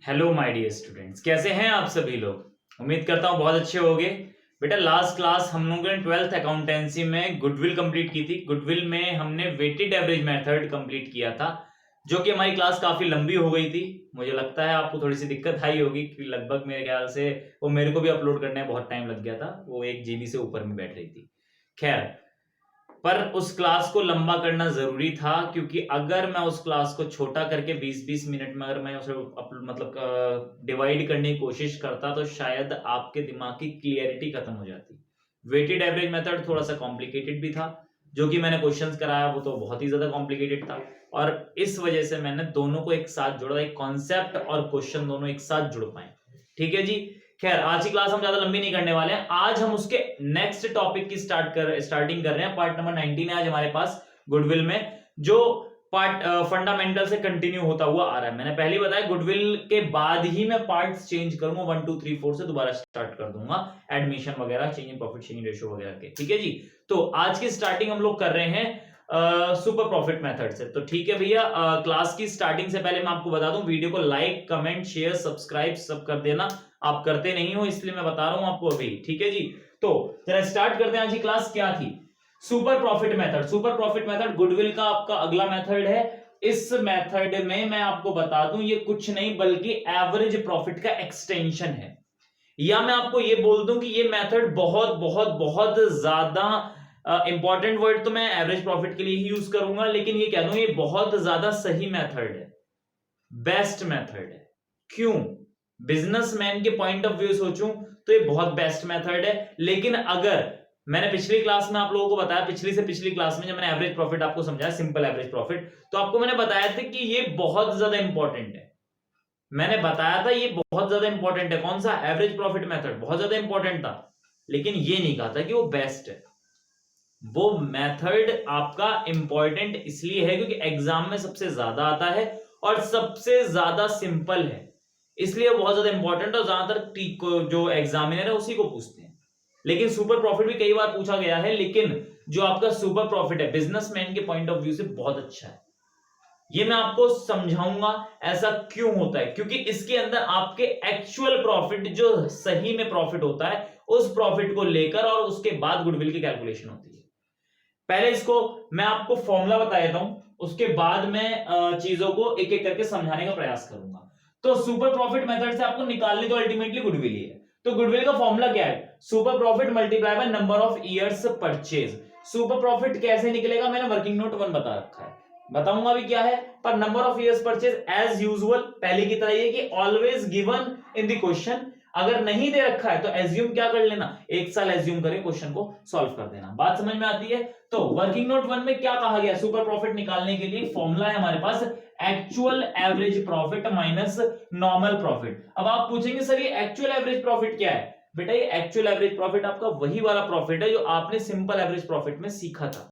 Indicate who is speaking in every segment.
Speaker 1: Hello my dear students, कैसे हैं आप सभी लोग। उम्मीद करता हूं बहुत अच्छे होंगे। बेटा लास्ट क्लास हम लोगों ने 12th अकाउंटेंसी में गुडविल कंप्लीट की थी। गुडविल में हमने वेटेड एवरेज मेथड कंप्लीट किया था, जो कि हमारी क्लास काफी लंबी हो गई थी। मुझे लगता है आपको थोड़ी सी दिक्कत आई होगी कि लगभग मेरे ख्याल से वो मेरे को भी अपलोड करने में बहुत टाइम लग गया था, वो 1 GB से ऊपर में बैठ रही थी। खैर, पर उस क्लास को लंबा करना जरूरी था, क्योंकि अगर मैं उस क्लास को छोटा करके 20-20 मिनट में अगर मैं उसे मतलब डिवाइड करने की कोशिश करता तो शायद आपके दिमाग की क्लियरिटी खत्म हो जाती। वेटेड एवरेज मेथड थोड़ा सा कॉम्प्लिकेटेड भी था, जो कि मैंने क्वेश्चंस कराया वो तो बहुत ही ज्यादा कॉम्प्लिकेटेड था, और इस वजह से मैंने दोनों को एक साथ जोड़ा, एक कॉन्सेप्ट और क्वेश्चन दोनों एक साथ जुड़ पाए। ठीक है जी। खैर, आज की क्लास हम ज्यादा लंबी नहीं करने वाले हैं। आज हम उसके नेक्स्ट टॉपिक की स्टार्टिंग कर रहे हैं। पार्ट नंबर 19 है आज हमारे पास गुडविल में, जो पार्ट फंडामेंटल से कंटिन्यू होता हुआ आ रहा है। मैंने पहले ही बताया गुडविल के बाद ही मैं पार्ट्स चेंज करूंगा, 1 2 3 4 से दोबारा स्टार्ट कर दूंगा, एडमिशन वगैरह, change in profit sharing ratio वगैरह के। ठीक है जी। तो आज की स्टार्टिंग हम लोग कर रहे हैं सुपर प्रॉफिट मेथड से। तो ठीक है भैया, क्लास की स्टार्टिंग से पहले मैं आपको बता दूं, वीडियो को लाइक कमेंट शेयर सब्सक्राइब सब कर देना। आप करते नहीं हो, इसलिए मैं बता रहा हूं आपको अभी। ठीक है जी। तो जरा स्टार्ट करते हैं। आज की क्लास क्या थी? Super profit method. Super profit method goodwill का आपका अगला मेथड है। इस मेथड में मैं आपको बता दूं, ये कुछ नहीं बल्कि एवरेज प्रॉफिट का एक्सटेंशन है। या मैं आपको ये बोल दूं कि ये मेथड बहुत बहुत बहुत ज्यादा इंपॉर्टेंट वर्ड तो मैं एवरेज प्रॉफिट के लिए ही यूज करूंगा, लेकिन ये कह दूं ये बहुत ज्यादा सही मेथड है, बेस्ट मेथड है। क्यों? बिजनेसमैन के पॉइंट ऑफ व्यू सोचूं तो ये बहुत बेस्ट मेथड है। लेकिन अगर मैंने पिछली क्लास में आप लोगों को बताया, पिछली से पिछली क्लास में जब मैंने एवरेज प्रॉफिट आपको समझाया, सिंपल एवरेज प्रॉफिट, तो आपको मैंने बताया था कि ये बहुत ज्यादा इंपॉर्टेंट है। मैंने बताया था ये बहुत ज्यादा इंपॉर्टेंट है। कौन सा? एवरेज प्रॉफिट मेथड बहुत ज्यादा इंपॉर्टेंट था, लेकिन ये नहीं कहा था कि वो बेस्ट है। वो मेथड आपका इंपॉर्टेंट इसलिए है क्योंकि एग्जाम में सबसे ज्यादा आता है और सबसे ज्यादा सिंपल है, इसलिए बहुत ज्यादा इंपॉर्टेंट और ज्यादातर जो एग्जामिनर है उसी को पूछते हैं। लेकिन सुपर प्रॉफिट भी कई बार पूछा गया है, लेकिन जो आपका सुपर प्रॉफिट है बिजनेसमैन के पॉइंट ऑफ व्यू से बहुत अच्छा है। ये मैं आपको समझाऊंगा ऐसा क्यों होता है, क्योंकि इसके अंदर आपके एक्चुअल प्रॉफिट, जो सही में प्रॉफिट होता है, उस प्रॉफिट को लेकर और उसके बाद गुडविल की कैलकुलेशन होती है। पहले इसको मैं आपको फॉर्मूला बता देता हूं, उसके बाद मैं चीजों को एक एक करके समझाने का प्रयास करूंगा। तो सुपर प्रॉफिट मेथड से आपको निकालनी तो अल्टीमेटली गुडविल ही है। तो गुडविल का फॉर्मूला क्या है? Super profit multiply by number of years purchase. Super profit कैसे निकलेगा मैंने वर्किंग नोट 1 बता रखा है, बताऊंगा भी क्या है। पर number of years purchase as usual पहले की तरह ये कि always given in the question. अगर नहीं दे रखा है तो एज्यूम क्या कर लेना, 1 साल एज्यूम करके क्वेश्चन को सॉल्व कर देना। बात समझ में आती है? तो वर्किंग नोट 1 में क्या कहा गया? सुपर प्रॉफिट निकालने के लिए फॉर्मूला है हमारे पास, actual average profit minus normal profit. अब आप पूछेंगे सर ये एक्चुअल एवरेज प्रॉफिट क्या है? बेटा ये एक्चुअल एवरेज प्रॉफिट आपका वही वाला प्रॉफिट है जो आपने सिंपल एवरेज प्रॉफिट में सीखा था।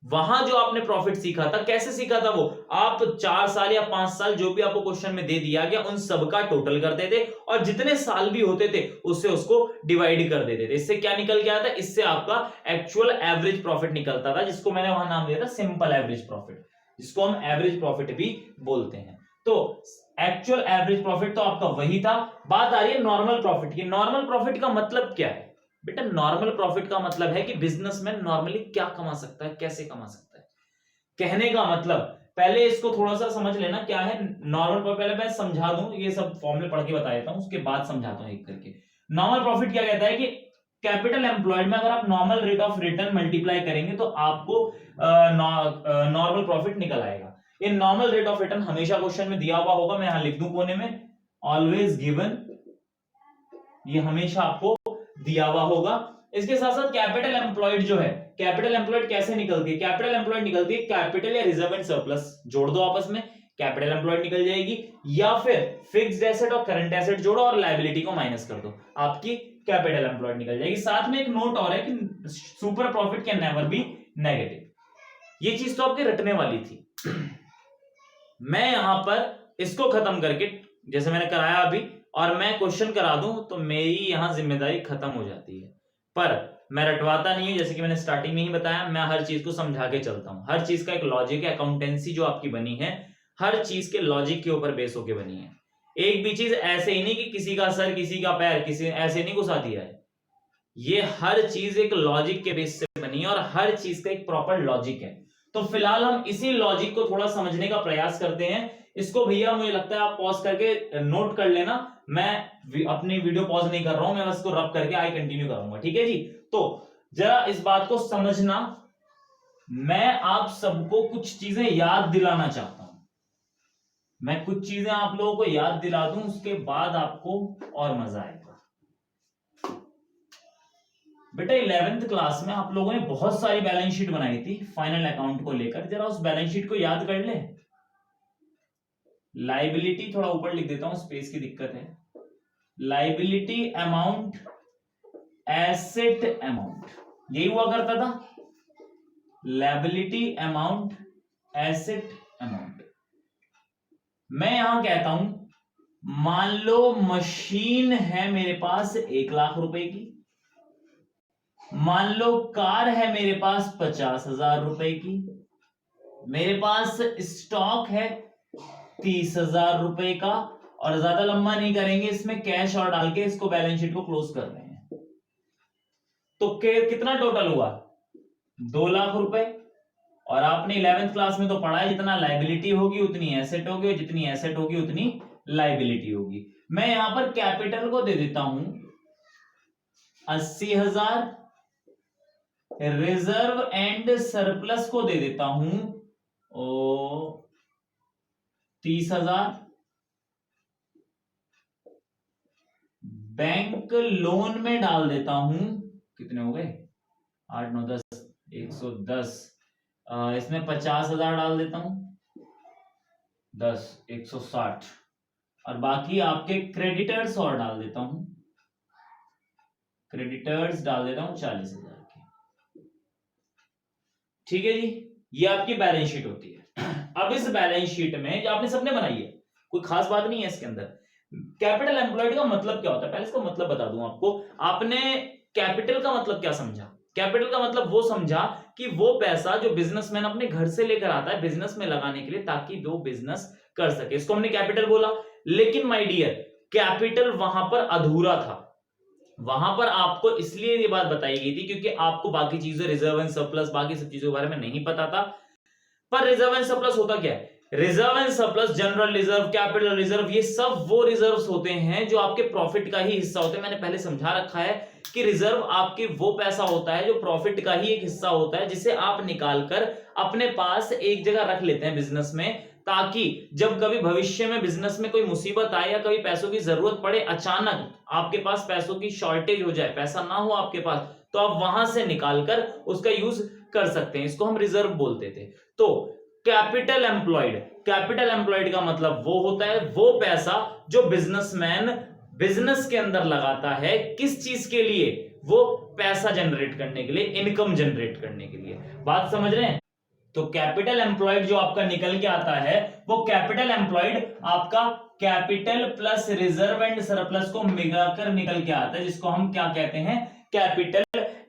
Speaker 1: वहां जो आपने प्रॉफिट सीखा था, कैसे सीखा था वो? आप 4 साल या 5 साल जो भी आपको क्वेश्चन में दे दिया गया उन सबका टोटल करते थे, और जितने साल भी होते थे उससे उसको डिवाइड कर देते थे। इससे क्या निकल गया था? इससे आपका एक्चुअल एवरेज प्रॉफिट निकलता था, जिसको मैंने वहां नाम दिया था सिंपल एवरेज प्रॉफिट, जिसको हम एवरेज प्रॉफिट भी बोलते हैं। तो एक्चुअल एवरेज प्रॉफिट तो आपका वही था। बात आ रही है नॉर्मल प्रॉफिट की। नॉर्मल प्रॉफिट का मतलब क्या है? बेटा नॉर्मल प्रॉफिट का मतलब है कि बिजनेसमैन नॉर्मली क्या कमा सकता है, कैसे कमा सकता है। कहने का मतलब, पहले इसको थोड़ा सा समझ लेना क्या है नॉर्मल प्रॉफिट। पहले मैं समझा दूं, ये सब फॉर्मूले पढ़ के बता देता हूं, उसके बाद समझाता हूं एक करके। नॉर्मल प्रॉफिट क्या कहता है कि कैपिटल एम्प्लॉयड में अगर आप normal rate of return multiply करेंगे तो आपको नॉर्मल प्रॉफिट निकल आएगा। ये नॉर्मल रेट ऑफ रिटर्न हमेशा क्वेश्चन में दिया हुआ होगा, मैं यहां लिख दूं कोने में, ऑलवेज गिवन, ये हमेशा आपको दिया हुआ होगा। इसके साथ साथ कैपिटल एम्प्लॉयड जो है, कैपिटल एम्प्लॉयड कैसे निकलती है? कैपिटल एम्प्लॉयड निकलती है कैपिटल या रिजर्व एंड सरप्लस जोड़ दो आपस में, कैपिटल एम्प्लॉयड निकल जाएगी, या फिर फिक्स्ड एसेट और करंट एसेट जोड़ो और लायबिलिटी को माइनस कर दो, आपकी कैपिटल एम्प्लॉयड निकल जाएगी। साथ में एक नोट और है कि super profit can never be negative. ये चीज तो आपके रटने वाली थी। मैं यहां पर इसको खत्म करके, जैसे मैंने कराया अभी, और मैं क्वेश्चन करा दूं तो मेरी यहां जिम्मेदारी खत्म हो जाती है। पर मैं रटवाता नहीं हूं, जैसे कि मैंने स्टार्टिंग में ही बताया, मैं हर चीज को समझा के चलता हूं। हर चीज का एक लॉजिक है। अकाउंटेंसी जो आपकी बनी है हर चीज के लॉजिक के ऊपर बेस होके बनी है। एक भी चीज ऐसे ही नहीं कि किसी का सर किसी का पैर किसी ऐसे नहीं घुसा दिया है। ये हर चीज एक लॉजिक के बेस से बनी है और हर चीज का एक प्रॉपर लॉजिक है। तो फिलहाल हम इसी लॉजिक को थोड़ा समझने का प्रयास करते हैं। इसको भैया मुझे लगता है आप पॉज करके नोट कर लेना, मैं अपनी वीडियो पॉज नहीं कर रहा हूं, मैं बस को रब करके आई कंटिन्यू करूंगा, ठीक है जी। तो जरा इस बात को समझना, मैं आप सबको कुछ चीजें याद दिलाना चाहता हूं। मैं कुछ चीजें आप लोगों को याद दिला दूं, उसके बाद आपको और मजा आएगा। बेटा 11th क्लास में आप लोगों ने बहुत सारी बैलेंस शीट बनाई थी फाइनल अकाउंट को लेकर, जरा उस बैलेंस शीट को याद कर ले। लाइबिलिटी थोड़ा ऊपर लिख देता हूं, स्पेस की दिक्कत है। लाइबिलिटी अमाउंट, एसेट अमाउंट, यही हुआ करता था। Liability amount, asset amount. मैं यहां कहता हूं, मान लो मशीन है मेरे पास 1 लाख रुपए की, मान लो कार है मेरे पास 50,000 रुपए की, मेरे पास स्टॉक है 30,000 रुपए का, और ज्यादा लंबा नहीं करेंगे, इसमें कैश और डाल के इसको बैलेंस शीट को क्लोज कर रहे हैं। तो कितना टोटल हुआ? 2 लाख रुपए। और आपने 11th क्लास में तो पढ़ा है, जितना लाइबिलिटी होगी उतनी एसेट होगी, और जितनी एसेट होगी उतनी लाइबिलिटी होगी। मैं यहां पर कैपिटल को दे देता हूं 80,000, रिजर्व एंड सरप्लस को दे देता हूं 30,000, बैंक लोन में डाल देता हूं, कितने हो गए 8 9 10 110, इसमें 50,000 डाल देता हूं 10 160, और बाकी आपके क्रेडिटर्स और डाल देता हूं, क्रेडिटर्स डाल देता हूं 40,000 के। ठीक है जी, ये आपकी बैलेंस शीट होती है। अब इस बैलेंस शीट में जो आपने सबने बनाई है, कोई खास बात नहीं है इसके अंदर। कैपिटल एम्प्लॉयड का मतलब क्या होता है, पहले इसका मतलब बता दूं आपको। आपने कैपिटल का मतलब क्या समझा? कैपिटल का मतलब वो समझा कि वो पैसा जो बिजनेसमैन अपने घर से लेकर आता है बिजनेस में लगाने के लिए, ताकि वो बिजनेस कर सके, इसको हमने कैपिटल बोला। लेकिन माय डियर, कैपिटल वहां पर अधूरा था। वहां पर आपको इसलिए ये बात बताई गई थी क्योंकि आपको बाकी चीजें, रिजर्व एंड सरप्लस, बाकी सब चीजों के बारे में नहीं पता था। पर रिजर्व एंड सरप्लस होता क्या है? Reserve and surplus, general reserve, capital reserve, ये सब वो रिजर्व्स होते हैं जो आपके प्रॉफिट का ही हिस्सा होते हैं। मैंने पहले समझा रखा है कि रिजर्व आपके वो पैसा होता है जो प्रॉफिट का ही एक हिस्सा होता है, जिसे आप निकालकर अपने पास एक जगह रख लेते हैं बिजनेस में, ताकि जब कभी भविष्य में बिजनेस में कोई मुसीबत आए या कभी पैसों की जरूरत पड़े, अचानक आपके पास पैसों की शॉर्टेज हो जाए, पैसा ना हो आपके पास, तो आप वहां से निकालकर उसका यूज कर सकते हैं। इसको हम रिजर्व बोलते थे। तो कैपिटल एम्प्लॉयड, कैपिटल एम्प्लॉयड का मतलब वो होता है वो पैसा जो बिजनेसमैन बिजनेस के अंदर लगाता है, किस चीज के लिए? वो पैसा जनरेट करने के लिए, इनकम जनरेट करने के लिए। बात समझ रहे हैं? तो कैपिटल एम्प्लॉयड जो आपका निकल के आता है, वो कैपिटल एम्प्लॉयड आपका capital plus reserve and surplus को मिलाकर निकल के आता है, जिसको हम क्या कहते हैं? Capital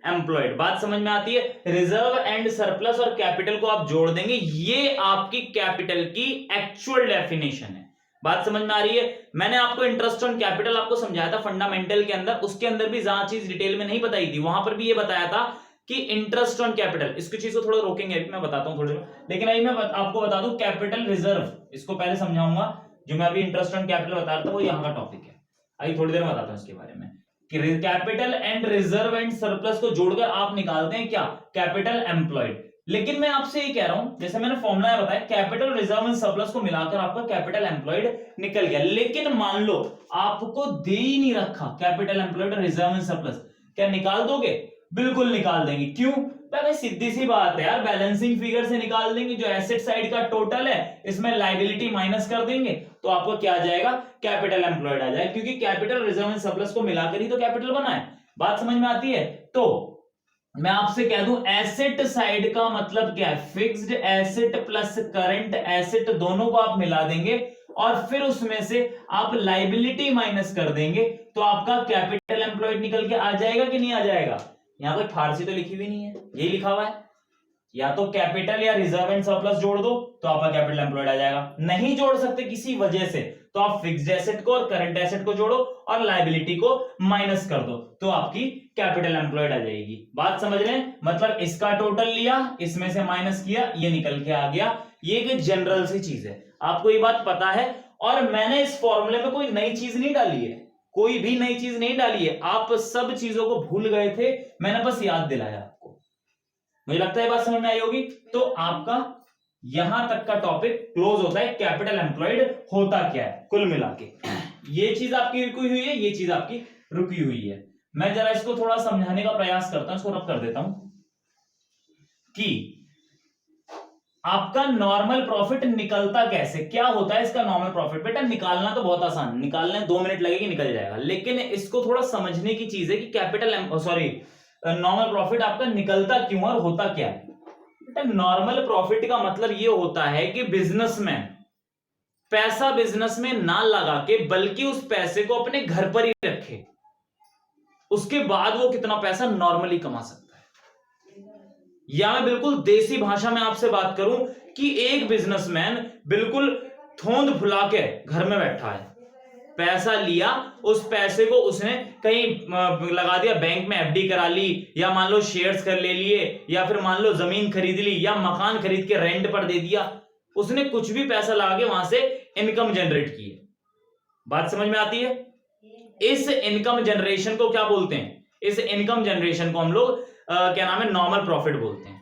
Speaker 1: employed. बात समझ में आती है? रिजर्व एंड सरप्लस और कैपिटल को आप जोड़ देंगे, ये आपकी कैपिटल की एक्चुअल डेफिनेशन है। बात समझ में आ रही है? मैंने आपको इंटरेस्ट ऑन कैपिटल आपको समझाया था फंडामेंटल के अंदर, उसके अंदर भी ज्यादा चीज डिटेल में नहीं बताई थी। वहां पर भी ये बताया था कि इंटरेस्ट ऑन कैपिटल, इसकी चीज को थोड़ा रोकेंगे, अभी मैं बताता हूं थोड़ी, लेकिन अभी मैं आपको बता दूं कैपिटल रिजर्व, इसको पहले समझाऊंगा। जो मैं अभी इंटरेस्ट ऑन कैपिटल बता रहा था वो यहाँ का टॉपिक है, अभी थोड़ी देर में बताता हूं इसके बारे में। कि capital and reserve and surplus को जोड़कर आप निकालते हैं क्या? Capital employed. लेकिन मैं आपसे ये कह रहा हूं, जैसे मैंने फॉर्मूला बताया, कैपिटल रिजर्व एंड सरप्लस को मिलाकर आपका कैपिटल एम्प्लॉयड निकल गया। लेकिन मान लो आपको दे ही नहीं रखा कैपिटल एम्प्लॉयड और रिजर्व एंड सरप्लस, क्या निकाल दोगे? बिल्कुल निकाल देंगे। क्यों? भाई सीधी सी बात है यार, बैलेंसिंग फिगर से निकाल देंगे। जो एसेट साइड का टोटल है, इसमें लायबिलिटी माइनस कर देंगे, तो आपको क्या आ जाएगा? कैपिटल एम्प्लॉयड आ जाएगा, क्योंकि कैपिटल रिजर्व एंड सरप्लस को मिलाकर ही तो कैपिटल बना है। बात समझ में आती है? तो मैं आपसे कह दूं, एसेट साइड का मतलब क्या है? Fixed asset plus current asset, दोनों को आप मिला देंगे और फिर उसमें से आप लायबिलिटी माइनस कर देंगे, तो आपका कैपिटल एम्प्लॉयड निकल के आ जाएगा कि नहीं आ जाएगा? यहां पर फारसी तो लिखी हुई नहीं है, यही लिखा हुआ है, या तो कैपिटल या रिजर्व एंड सरप्लस जोड़ दो तो आपका कैपिटल एम्प्लॉयड आ जाएगा, नहीं जोड़ सकते किसी वजह से तो आप फिक्स्ड एसेट को और करंट एसेट को जोड़ो और लायबिलिटी को माइनस कर दो तो आपकी कैपिटल एम्प्लॉयड आ जाएगी। बात समझ रहे हैं? मतलब इसका टोटल लिया, इसमें से माइनस किया, ये निकल के आ गया। ये एक जनरल सी चीज है, आपको ये बात पता है। और मैंने इस फॉर्मूले में कोई नई चीज नहीं डाली है, कोई भी नई चीज नहीं डाली है, आप सब चीजों को भूल गए थे, मैंने बस याद दिलाया आपको। मुझे लगता है बात समझ में आई होगी। तो आपका यहां तक का टॉपिक क्लोज होता है, कैपिटल एम्प्लॉयड होता क्या है कुल मिला के। ये चीज आपकी रुकी हुई है, ये चीज आपकी रुकी हुई है। मैं जरा इसको थोड़ा समझाने का प्रयास करता हूं, इसको रब कर देता हूं कि आपका नॉर्मल प्रॉफिट निकलता कैसे, क्या होता है इसका नॉर्मल प्रॉफिट। बेटा निकालना तो बहुत आसान, निकालने 2 मिनट लगेगी निकल जाएगा, लेकिन इसको थोड़ा समझने की चीज है कि कैपिटल नॉर्मल प्रॉफिट आपका निकलता क्यों और होता क्या है। बेटा नॉर्मल प्रॉफिट का मतलब ये होता है कि बिजनेसमैन पैसा बिजनेस में ना लगा के बल्कि उस पैसे को अपने घर पर ही रखे, उसके बाद वो कितना पैसा नॉर्मली कमा सकता है। या मैं बिल्कुल देसी भाषा में आपसे बात करूं कि एक बिजनेसमैन बिल्कुल थोंद फुला के घर में बैठा है, पैसा लिया, उस पैसे को उसने कहीं लगा दिया, बैंक में एफडी करा ली, या मान लो शेयर्स कर ले लिए, या फिर मान लो जमीन खरीद ली, या मकान खरीद के रेंट पर दे दिया, उसने कुछ भी पैसा लगा के वहां से इनकम जनरेट की है। बात समझ में आती है? इस इनकम जनरेशन को क्या बोलते हैं? इस इनकम जनरेशन को हम लोग क्या नाम है, नॉर्मल प्रॉफिट बोलते हैं।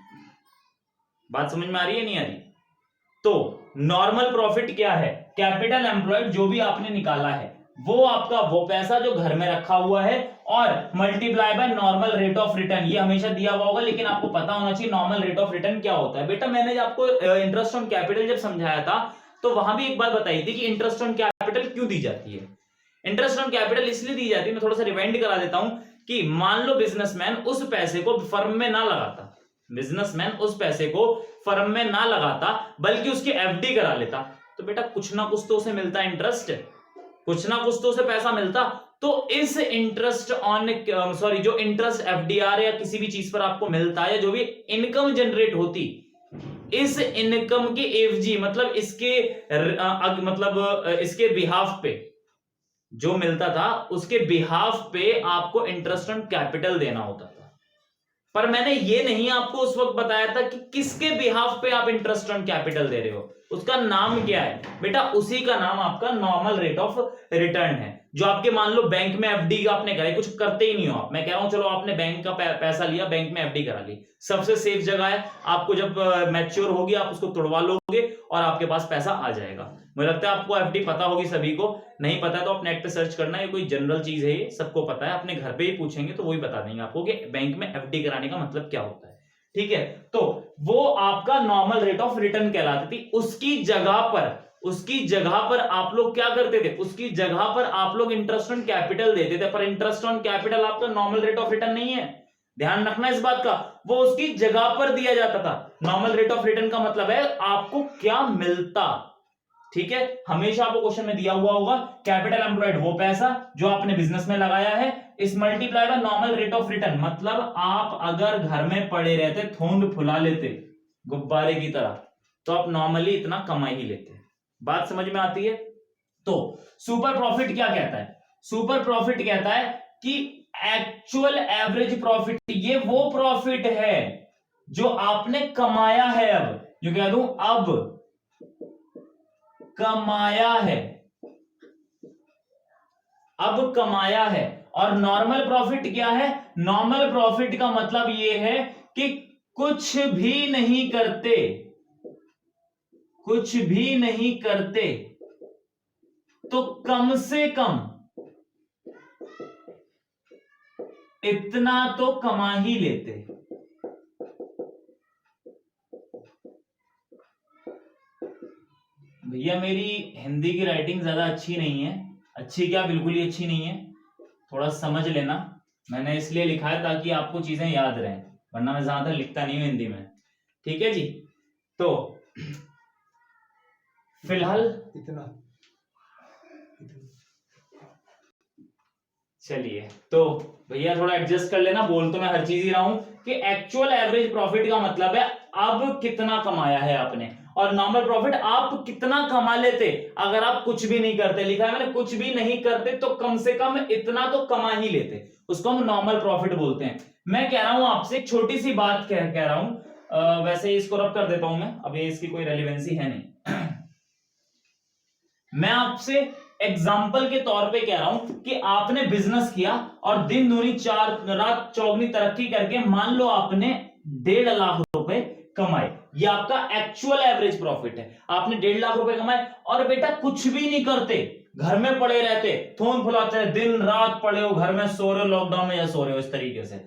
Speaker 1: बात समझ में आ रही है नहीं आ रही? तो नॉर्मल प्रॉफिट क्या है? कैपिटल एम्प्लॉयड जो भी आपने निकाला है वो आपका वो पैसा जो घर में रखा हुआ है और multiply by normal rate of return. ये हमेशा दिया हुआ होगा लेकिन आपको पता होना चाहिए नॉर्मल रेट ऑफ रिटर्न क्या होता है। बेटा मैंने आपको इंटरेस्ट ऑन कैपिटल जब समझाया था तो वहां भी एक बात बताई थी कि इंटरेस्ट ऑन कैपिटल क्यों दी जाती है। इंटरेस्ट ऑन कैपिटल इसलिए दी जाती है, मैं थोड़ा सा रिवाइंड करा देता हूं कि मान लो बिजनेसमैन उस पैसे को फर्म में ना लगाता, बिजनेसमैन उस पैसे को फर्म में ना लगाता बल्कि उसकी एफडी करा लेता, तो बेटा कुछ ना कुछ तो उसे मिलता इंटरेस्ट, कुछ ना कुछ तो उसे पैसा मिलता। तो इस इंटरेस्ट ऑन जो इंटरेस्ट एफडीआर या किसी भी चीज पर आपको मिलता है, जो भी इनकम जनरेट होती, इस इनकम के एवजी मतलब इसके बिहाफ पे जो मिलता था उसके बिहाफ पे आपको इंटरेस्ट ऑन कैपिटल देना होता था। पर मैंने ये नहीं आपको उस वक्त बताया था कि किसके बिहाफ पे आप इंटरेस्ट ऑन कैपिटल दे रहे हो, उसका नाम क्या है। बेटा उसी का नाम आपका नॉर्मल रेट ऑफ रिटर्न है। जो आपके मान लो बैंक में एफडी आपने कराई, कुछ करते ही नहीं हो आप, मैं कह रहा हूं चलो आपने बैंक का पैसा लिया, बैंक में एफडी करा ली, सबसे सेफ जगह है। आपको जब मैच्योर होगी आप उसको तोड़वा लोगे और आपके पास पैसा आ जाएगा। मुझे लगता है आपको एफडी पता होगी, सभी को नहीं पता है तो आप नेट पे सर्च करना, ये कोई जनरल चीज है, ये सबको पता है। अपने घर पे ही पूछेंगे तो वही बता देंगे आपको कि बैंक में एफडी कराने का मतलब क्या होता है। ठीक है, तो वो आपका नॉर्मल रेट ऑफ रिटर्न कहलाती थी। उसकी जगह पर आप लोग क्या करते थे, उसकी जगह पर आप लोग इंटरेस्ट ऑन कैपिटल देते थे, पर इंटरेस्ट ऑन कैपिटल आपका नॉर्मल रेट ऑफ रिटर्न नहीं है, ध्यान रखना इस बात का। वो उसकी जगह पर दिया जाता था। नॉर्मल रेट ऑफ रिटर्न का मतलब है आपको क्या मिलता। ठीक है, हमेशा आपको क्वेश्चन में दिया हुआ होगा कैपिटल एम्प्लॉयड वो पैसा जो आपने बिजनेस में लगाया है, इस multiply by normal rate of return. मतलब आप अगर घर में पड़े रहते, थोंड फुला लेते गुब्बारे की तरह, तो आप नॉर्मली इतना कमा ही लेते। बात समझ में आती है? तो सुपर प्रॉफिट क्या कहता है? सुपर प्रॉफिट कहता है कि एक्चुअल एवरेज प्रॉफिट, ये वो प्रॉफिट है जो आपने कमाया है। अब जो कह दूं, अब कमाया है, अब कमाया है। और नॉर्मल प्रॉफिट क्या है? नॉर्मल प्रॉफिट का मतलब यह है कि कुछ भी नहीं करते, कुछ भी नहीं करते तो कम से कम इतना तो कमा ही लेते। भैया मेरी हिंदी की राइटिंग ज्यादा अच्छी नहीं है, अच्छी क्या बिल्कुल ही अच्छी नहीं है, थोड़ा समझ लेना। मैंने इसलिए लिखा है ताकि आपको चीजें याद रहें, वरना मैं ज्यादा लिखता नहीं हूं हिंदी में। ठीक है जी, तो फिलहाल इतना चलिए तो भैया थोड़ा एडजस्ट कर लेना, बोल तो मैं हर चीज ही रहा हूं कि एक्चुअल एवरेज प्रॉफिट का मतलब है अब कितना कमाया है आपने, और नॉर्मल प्रॉफिट आप कितना कमा लेते अगर आप कुछ भी नहीं करते। लिखा है मैंने कुछ भी नहीं करते तो कम से कम इतना तो कमा ही लेते, उसको हम नॉर्मल प्रॉफिट बोलते हैं। मैं कह रहा हूं आपसे एक छोटी सी बात कह रहा हूं, वैसे ही इसको रब कर देता हूं मैं, अब ये इसकी कोई रेलिवेंसी है नहीं मैं आपसे एग्जाम्पल के तौर पे कह रहा हूं कि आपने बिजनेस किया और दिन दूनी चार रात चौगनी तरक्की करके मान लो आपने 1.5 लाख रुपए कमाए, ये आपका एक्चुअल एवरेज प्रॉफिट है। आपने 1.5 लाख रुपए कमाए और बेटा कुछ भी नहीं करते, घर में पड़े रहते, फोन फुलाते रहे, दिन रात पड़े हो घर में, सो रहे हो लॉकडाउन में या सो रहे हो इस तरीके से,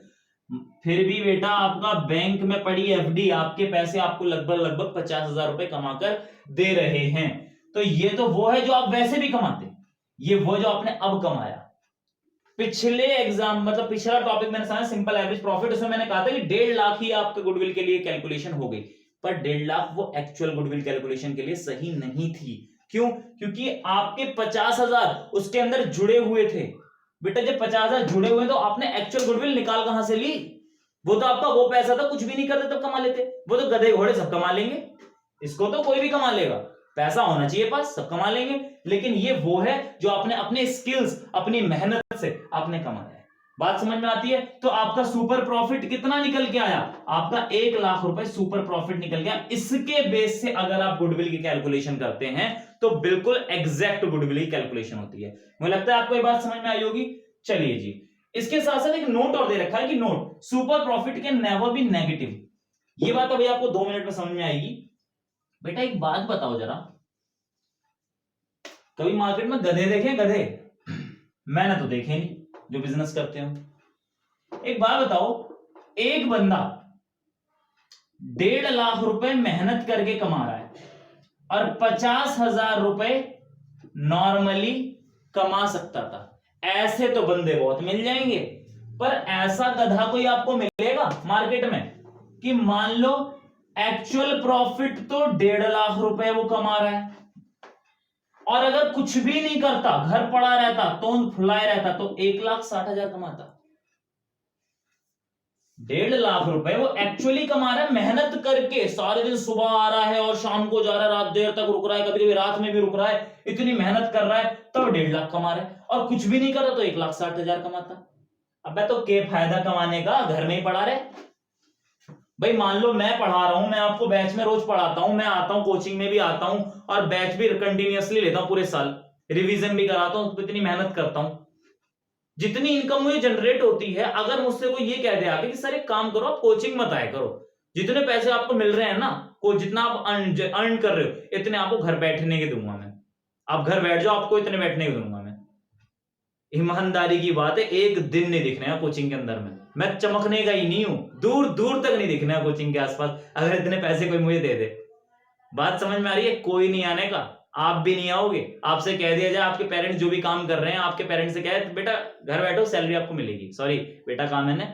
Speaker 1: फिर भी बेटा आपका बैंक में पड़ी एफडी आपके पैसे आपको लगभग 50,000 रुपए कमाकर दे रहे हैं। तो ये तो वो है जो आप वैसे भी कमाते, ये वो जो आपने अब कमाया। पिछले एग्जाम मतलब पिछला टॉपिक मैंने समझा सिंपल एवरेज प्रॉफिट, उसमें मैंने कहा था कि 1.5 लाख ही आपके गुडविल के लिए कैलकुलेशन हो गई, पर 1.5 लाख वो एक्चुअल गुडविल कैलकुलेशन के लिए सही नहीं थी। क्यों? क्योंकि आपके 50,000 उसके अंदर जुड़े हुए थे। बेटा जब 50,000 जुड़े हुए तो आपने एक्चुअल गुडविल निकाल कहां से ली? वो तो आपका वो पैसा था, कुछ भी नहीं करते तब कमा लेते। वो तो गधे घोड़े सब कमा लेंगे, इसको तो कोई भी कमा लेगा, पैसा होना चाहिए पास, सब कमा लेंगे। लेकिन ये वो है जो आपने अपने स्किल्स अपनी मेहनत से आपने कमाया है। बात समझ में आती है? तो आपका सुपर प्रॉफिट कितना निकल के आया? आपका 1 लाख रुपए सुपर प्रॉफिट निकल गया। इसके बेस से अगर आप गुडविल की कैलकुलेशन करते हैं तो बिल्कुल एग्जैक्ट गुडविल की कैलकुलेशन होती है। मुझे लगता है आपको ये बात समझ में आई होगी। चलिए जी, इसके साथ साथ एक नोट और दे रखा है कि note super profit can never be negative. ये बात अभी आपको 2 मिनट में समझ में आएगी। बेटा एक बात बताओ जरा, कभी मार्केट में गधे देखे? गधे मैंने तो देखे नहीं जो बिजनेस करते हो। एक बात बताओ, एक बंदा 1.5 लाख रुपए मेहनत करके कमा रहा है और 50,000 रुपए नॉर्मली कमा सकता था। ऐसे तो बंदे बहुत मिल जाएंगे, पर ऐसा गधा कोई आपको मिलेगा मार्केट में कि मान लो एक्चुअल प्रॉफिट तो 1.5 लाख रुपए वो कमा रहा है और अगर कुछ भी नहीं करता, घर पड़ा रहता, तोंद फुलाए रहता, तो 1,60,000 कमाता। 1.5 लाख रुपए वो एक्चुअली कमा रहा है मेहनत करके, सारे दिन सुबह आ रहा है और शाम को जा रहा है, रात देर तक रुक रहा है, कभी कभी रात में भी रुक रहा है, इतनी मेहनत कर रहा है तब 1.5 लाख कमा रहा है, और कुछ भी नहीं कर रहा तो 1,60,000 कमाता। अब तो क्या फायदा कमाने का, घर में ही पढ़ा रहे। भाई मान लो मैं पढ़ा रहा हूं, मैं आपको बैच में रोज पढ़ाता हूं, मैं आता हूं कोचिंग में भी आता हूं और बैच भी कंटिन्यूअसली लेता हूं पूरे साल, रिवीजन भी कराता हूं, इतनी मेहनत करता हूं। जितनी इनकम मुझे जनरेट होती है, अगर मुझसे कोई ये कह दे आके कि सर एक काम करो आप कोचिंग मत आया करो, जितने पैसे आपको मिल रहे हैं ना, को जितना आप अर्न कर रहे हो इतने आपको घर बैठने के दूंगा मैं, आप घर बैठ जाओ आपको इतने बैठने के दूंगा मैं। ईमानदारी की बात है, एक दिन नहीं दिखने का कोचिंग के अंदर में, मैं चमकने का ही नहीं हूं, दूर दूर तक नहीं दिखना है कोचिंग के आसपास, अगर इतने पैसे कोई मुझे दे दे। बात समझ में आ रही है? कोई नहीं आने का, आप भी नहीं आओगे। आपसे कह दिया जाए, आपके पेरेंट्स जो भी काम कर रहे हैं, आपके पेरेंट्स से कहे बेटा घर बैठो सैलरी आपको मिलेगी, सॉरी बेटा काम है ना,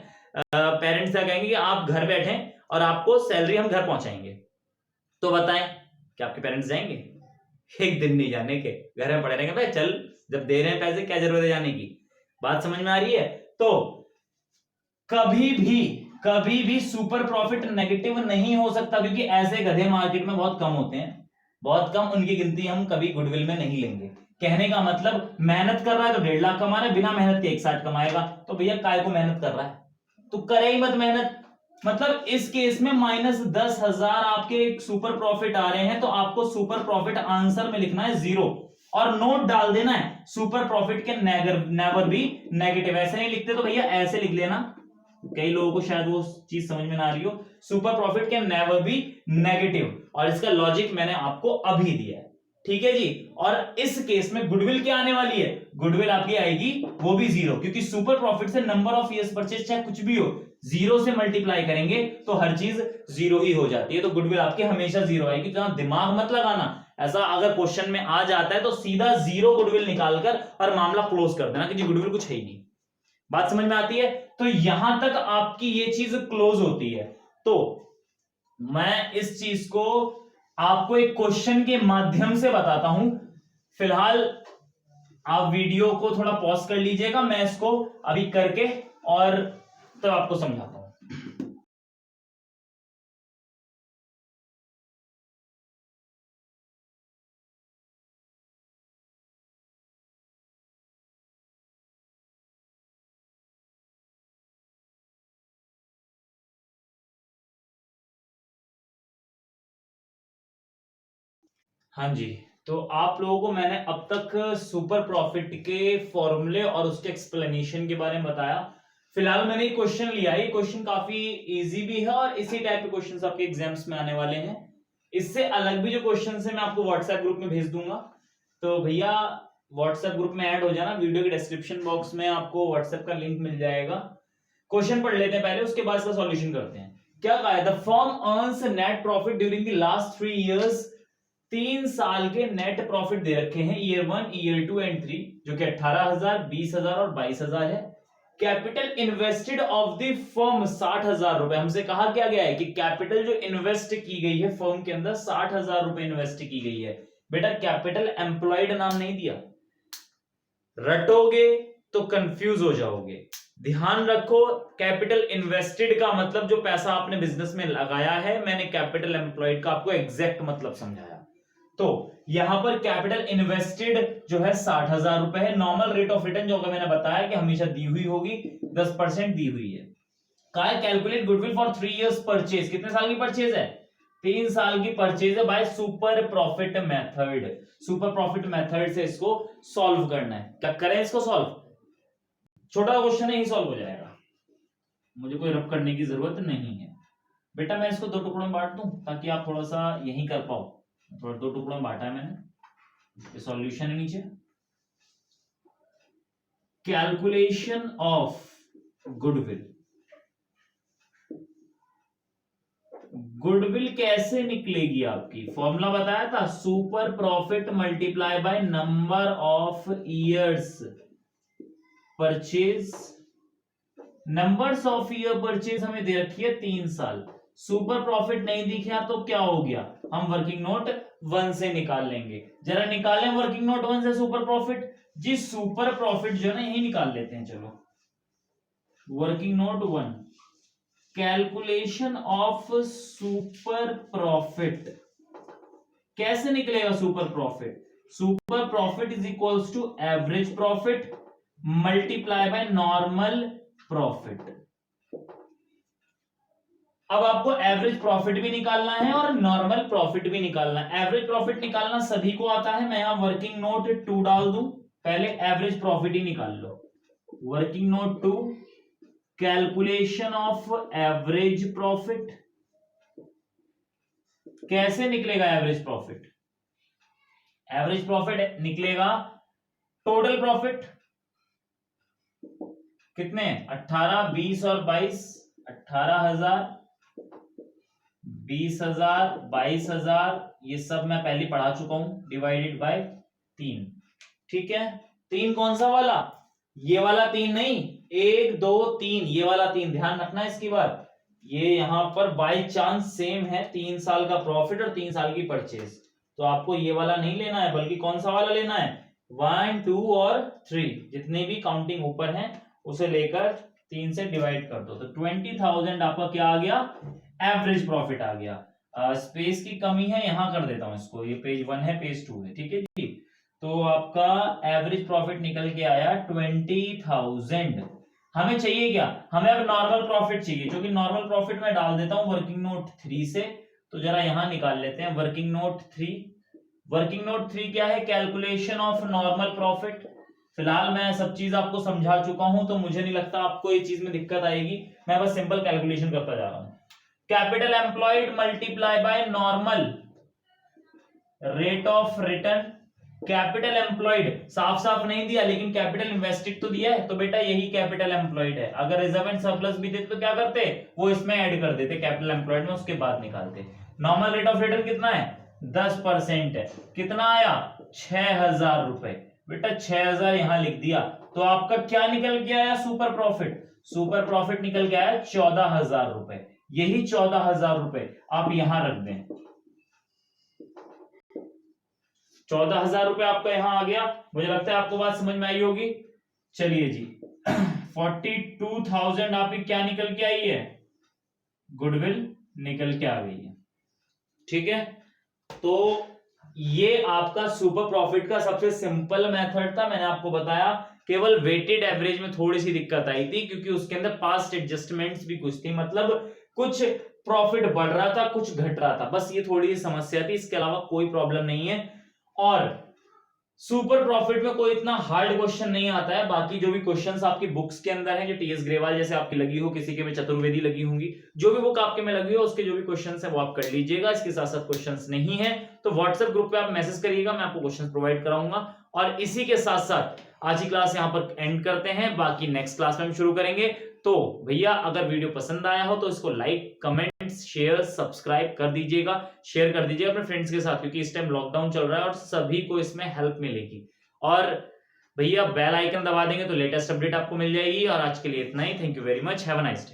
Speaker 1: पेरेंट्स से कहेंगे कि आप घर बैठे और आपको सैलरी हम घर पहुंचाएंगे, तो बताएं कि आपके पेरेंट्स जाएंगे? एक दिन नहीं जाने के, घर में पड़े रहेंगे, भाई चल जब दे रहे हैं पैसे क्या जरूरत है जाने की। बात समझ में आ रही है? तो कभी भी सुपर प्रॉफिट नेगेटिव नहीं हो सकता, क्योंकि ऐसे गधे मार्केट में बहुत कम होते हैं, बहुत कम, उनकी गिनती हम कभी गुडविल में नहीं लेंगे। कहने का मतलब मेहनत कर रहा है तो 1.5 लाख कमा रहा है, बिना मेहनत के 1,60 कमाएगा, तो भैया काय को मेहनत कर रहा है, तो करे ही मत मेहनत। मतलब इस केस में -10,000 आपके सुपर प्रॉफिट आ रहे हैं, तो आपको सुपर प्रॉफिट आंसर में लिखना है 0 और नोट डाल देना है सुपर प्रॉफिट के नेवर बी नेगेटिव। ऐसे नहीं लिखते तो भैया ऐसे लिख लेना, कई लोगों को शायद वो चीज समझ में ना आ रही हो, super profit can never be negative, और इसका लॉजिक मैंने आपको अभी दिया है, ठीक है जी। और इस केस में गुडविल क्या आने वाली है? गुडविल आपकी आएगी वो भी 0, क्योंकि सुपर प्रॉफिट से नंबर ऑफ ईयर्स परचेज चाहे कुछ भी हो, 0 से मल्टीप्लाई करेंगे तो हर चीज 0 ही हो जाती है, तो गुडविल आपकी हमेशा 0 आएगी। जहां दिमाग मत लगाना, ऐसा अगर क्वेश्चन में आ जाता है तो सीधा 0 गुडविल निकालकर और मामला क्लोज कर देना कि जी गुडविल कुछ है ही नहीं। बात समझ में आती है? तो यहां तक आपकी ये चीज क्लोज होती है। तो मैं इस चीज को आपको एक क्वेश्चन के माध्यम से बताता हूं। फिलहाल आप वीडियो को थोड़ा पॉज कर लीजिएगा, मैं इसको अभी करके और तब आपको समझाता हूं। हाँ जी, तो आप लोगों को मैंने अब तक सुपर प्रॉफिट के फॉर्मूले और उसके एक्सप्लेनेशन के बारे में बताया। फिलहाल मैंने ये क्वेश्चन लिया है, ये क्वेश्चन काफी इजी भी है और इसी टाइप के क्वेश्चंस आपके एग्जाम्स में आने वाले हैं। इससे अलग भी जो क्वेश्चंस है मैं आपको व्हाट्सएप ग्रुप में भेज दूंगा, तो भैया व्हाट्सएप ग्रुप में ऐड हो जाना। वीडियो के डिस्क्रिप्शन बॉक्स में आपको व्हाट्सएप का लिंक मिल जाएगा। क्वेश्चन पढ़ लेते हैं पहले, उसके बाद इसका सॉल्यूशन करते हैं। क्या कहा है? The firm earns net profit during the last 3 years. 3 साल के नेट प्रॉफिट दे रखे हैं, ईयर 1, ईयर 2 एंड 3, जो कि 18,000, 20,000 और 22,000 है। Capital invested of the firm 60,000 रुपए। हमसे कहा क्या गया है कि कैपिटल जो इन्वेस्ट की गई है फर्म के अंदर 60,000 रुपए इन्वेस्ट की गई है। बेटा कैपिटल एम्प्लॉयड नाम नहीं दिया, रटोगे तो कंफ्यूज हो जाओगे। ध्यान रखो, कैपिटल इन्वेस्टेड का मतलब जो पैसा आपने बिजनेस में लगाया है, मैंने कैपिटल एम्प्लॉयड का आपको एग्जैक्ट मतलब समझाया। तो यहां पर कैपिटल इन्वेस्टेड जो है 60,000 रुपए है। नॉर्मल रेट ऑफ रिटर्न जो मैंने बताया कि हमेशा दी हुई होगी, 10% दी हुई है। कहा है calculate goodwill for 3 years purchase. कितने साल की परचेज है? 3 साल की परचेज है by super profit method. Super profit method से इसको सॉल्व करना है। क्या करें इसको सॉल्व? छोटा क्वेश्चन है, ही सॉल्व हो जाएगा, मुझे कोई रब करने की जरूरत नहीं है। बेटा मैं इसको 2 टुकड़ों में बांट दूं ताकि आप थोड़ा सा यही कर पाओ। थोड़ा 2 टुकड़ों में बांटा है मैंने, सॉल्यूशन है नीचे। Calculation of goodwill. गुडविल कैसे निकलेगी आपकी? फॉर्मूला बताया था, super profit multiply by number of years purchase. Numbers of year purchase हमें दे रखी है 3 साल। सुपर प्रॉफिट नहीं दिखा तो क्या हो गया? हम वर्किंग नोट 1 से निकाल लेंगे। जरा निकालें वर्किंग नोट 1 से सुपर प्रॉफिट। जी सुपर प्रॉफिट जो है ना यही निकाल लेते हैं, चलो। Working note 1, calculation of super profit. कैसे निकलेगा super profit? Super profit is equals to average profit multiply by normal profit. अब आपको एवरेज प्रॉफिट भी निकालना है और नॉर्मल प्रॉफिट भी निकालना है। एवरेज प्रॉफिट निकालना सभी को आता है, मैं यहां वर्किंग नोट 2 डाल दूं। पहले एवरेज प्रॉफिट ही निकाल लो। Working note 2, calculation of average profit. कैसे निकलेगा एवरेज प्रॉफिट? एवरेज प्रॉफिट निकलेगा टोटल प्रॉफिट कितने? 18, 20 और 22, 18,000, 20,000, 22,000, ये सब मैं पहले पढ़ा चुका हूं, डिवाइडेड बाय 3। ठीक है, 3 कौन सा वाला? ये वाला 3 नहीं, 1, 2, 3, ये वाला 3। ध्यान रखना इसकी बात, ये यहां पर बाय चांस सेम है, 3 साल का प्रॉफिट और 3 साल की परचेज। तो आपको ये वाला नहीं लेना है, बल्कि कौन सा वाला लेना है? 1, 2 और 3, जितने भी काउंटिंग ऊपर है उसे लेकर 3 से डिवाइड कर दो, तो 20,000 आपका क्या आ गया? एवरेज प्रॉफिट आ गया। स्पेस की कमी है, यहां कर देता हूं इसको, ये पेज 1 है, पेज 2 है, ठीक है जी। तो आपका एवरेज प्रॉफिट निकल के आया 20,000। हमें चाहिए क्या? हमें अब नॉर्मल प्रॉफिट चाहिए, जो कि नॉर्मल प्रॉफिट में डाल देता हूं वर्किंग नोट 3 से। तो जरा यहां निकाल लेते हैं वर्किंग नोट 3। वर्किंग नोट 3 क्या है? Calculation of normal profit. फिलहाल मैं सब चीज आपको समझा चुका हूं, तो मुझे नहीं लगता आपको ये चीज में दिक्कत आएगी। मैं बस सिंपल कैलकुलेशन करता जा रहा हूं। Capital employed multiply by normal rate of return. Capital employed साफ साफ नहीं दिया, लेकिन कैपिटल इन्वेस्टेड तो दिया है, तो बेटा यही कैपिटल एम्प्लॉयड है। अगर रिजर्व एंड सरप्लस भी देते तो क्या करते? वो इसमें ऐड कर देते कैपिटल एम्प्लॉयड में, उसके बाद निकालते। नॉर्मल रेट ऑफ रिटर्न कितना है? 10% है। कितना आया? 6,000 रुपए। बेटा 6,000 यहां लिख दिया, तो आपका क्या निकल के आया? Super profit. सुपर प्रॉफिट निकल के आया 14,000 रुपए। यही 14,000 रुपए आप यहां रख दें। 14,000 रुपए आपका यहाँ आ गया। मुझे लगता है आपको बात समझ में आई होगी। चलिए जी 42,000 आपकी क्या निकल के आई है, गुडविल निकल के आ गई है। ठीक है, तो ये आपका सुपर प्रॉफिट का सबसे सिंपल मेथड था। मैंने आपको बताया केवल वेटेड एवरेज में थोड़ी सी दिक्कत आई थी, क्योंकि उसके अंदर पास्ट एडजस्टमेंट्स भी कुछ थी, मतलब कुछ प्रॉफिट बढ़ रहा था, कुछ घट रहा था, बस ये थोड़ी सी समस्या थी, इसके अलावा कोई प्रॉब्लम नहीं है। और सुपर प्रॉफिट में कोई इतना हार्ड क्वेश्चन नहीं आता है। बाकी जो भी क्वेश्चंस आपकी बुक्स के अंदर है, जो टीएस ग्रेवाल जैसे आपकी लगी हो, किसी के में चतुर्वेदी लगी होंगी, जो भी बुक आपके में लगी हो उसके जो भी क्वेश्चंस है वो आप कर लीजिएगा। इसके साथ साथ क्वेश्चंस नहीं है तो व्हाट्सएप ग्रुप पे आप मैसेज करिएगा, मैं आपको क्वेश्चंस प्रोवाइड कराऊंगा। और इसी के साथ साथ आज की क्लास यहाँ पर एंड करते हैं, बाकी नेक्स्ट क्लास में हम शुरू करेंगे। तो भैया अगर वीडियो पसंद आया हो तो इसको लाइक, कमेंट, शेयर, सब्सक्राइब कर दीजिएगा, शेयर कर दीजिएगा अपने फ्रेंड्स के साथ, क्योंकि इस टाइम लॉकडाउन चल रहा है और सभी को इसमें हेल्प मिलेगी। और भैया बेल आइकन दबा देंगे तो लेटेस्ट अपडेट आपको मिल जाएगी। और आज के लिए इतना ही। Thank you very much, have a nice day.